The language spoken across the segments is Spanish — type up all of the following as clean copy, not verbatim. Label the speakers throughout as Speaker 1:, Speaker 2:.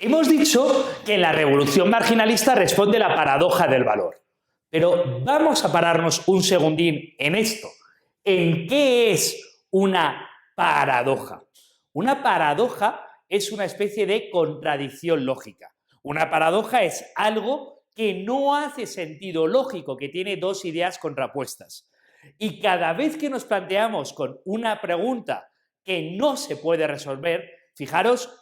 Speaker 1: Hemos dicho que la revolución marginalista responde a la paradoja del valor, pero vamos a pararnos un segundín en esto. ¿En qué es una paradoja? Una paradoja es una especie de contradicción lógica. Una paradoja es algo que no hace sentido lógico, que tiene dos ideas contrapuestas. Y cada vez que nos planteamos con una pregunta que no se puede resolver, fijaros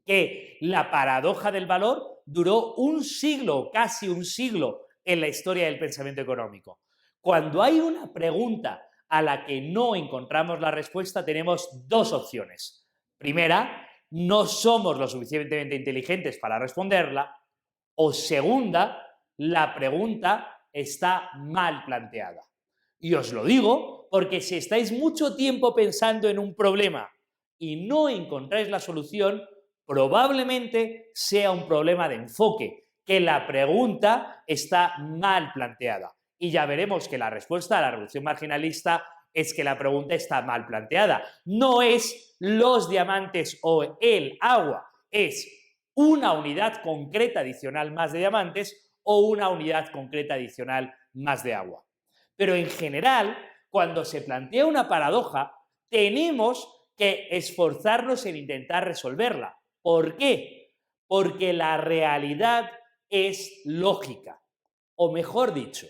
Speaker 1: que la paradoja del valor duró un siglo, casi un siglo, en la historia del pensamiento económico. Cuando hay una pregunta a la que no encontramos la respuesta, tenemos dos opciones. Primera, no somos lo suficientemente inteligentes para responderla. O segunda, la pregunta está mal planteada. Y os lo digo porque si estáis mucho tiempo pensando en un problema y no encontráis la solución, probablemente sea un problema de enfoque, que la pregunta está mal planteada. Y ya veremos que la respuesta a la revolución marginalista es que la pregunta está mal planteada. No es los diamantes o el agua, es una unidad concreta adicional más de diamantes o una unidad concreta adicional más de agua. Pero en general, cuando se plantea una paradoja, tenemos que esforzarnos en intentar resolverla. ¿Por qué? Porque la realidad es lógica. O mejor dicho,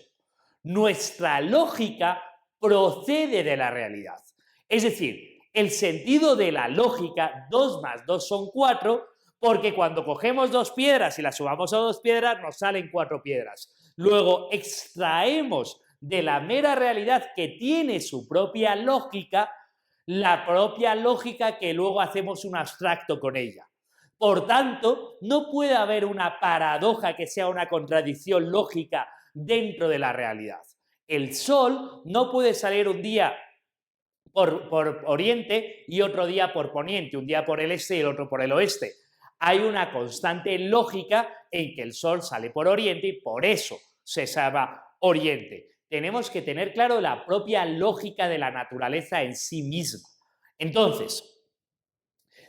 Speaker 1: nuestra lógica procede de la realidad. Es decir, el sentido de la lógica, 2 más 2 son 4, porque cuando cogemos 2 piedras y las sumamos a 2 piedras, nos salen 4 piedras. Luego extraemos de la mera realidad que tiene su propia lógica, la propia lógica que luego hacemos un abstracto con ella. Por tanto, no puede haber una paradoja que sea una contradicción lógica dentro de la realidad. El sol no puede salir un día por oriente y otro día por poniente, un día por el este y el otro por el oeste. Hay una constante lógica en que el sol sale por oriente y por eso se llama oriente. Tenemos que tener claro la propia lógica de la naturaleza en sí misma. Entonces,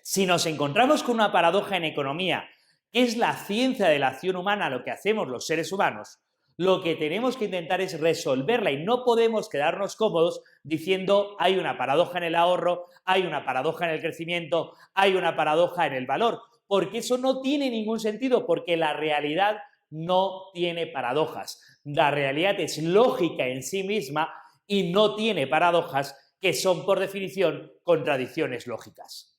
Speaker 1: si nos encontramos con una paradoja en economía, que es la ciencia de la acción humana, lo que hacemos los seres humanos, lo que tenemos que intentar es resolverla y no podemos quedarnos cómodos diciendo hay una paradoja en el ahorro, hay una paradoja en el crecimiento, hay una paradoja en el valor, porque eso no tiene ningún sentido, porque la realidad no tiene paradojas. La realidad es lógica en sí misma y no tiene paradojas que son por definición contradicciones lógicas.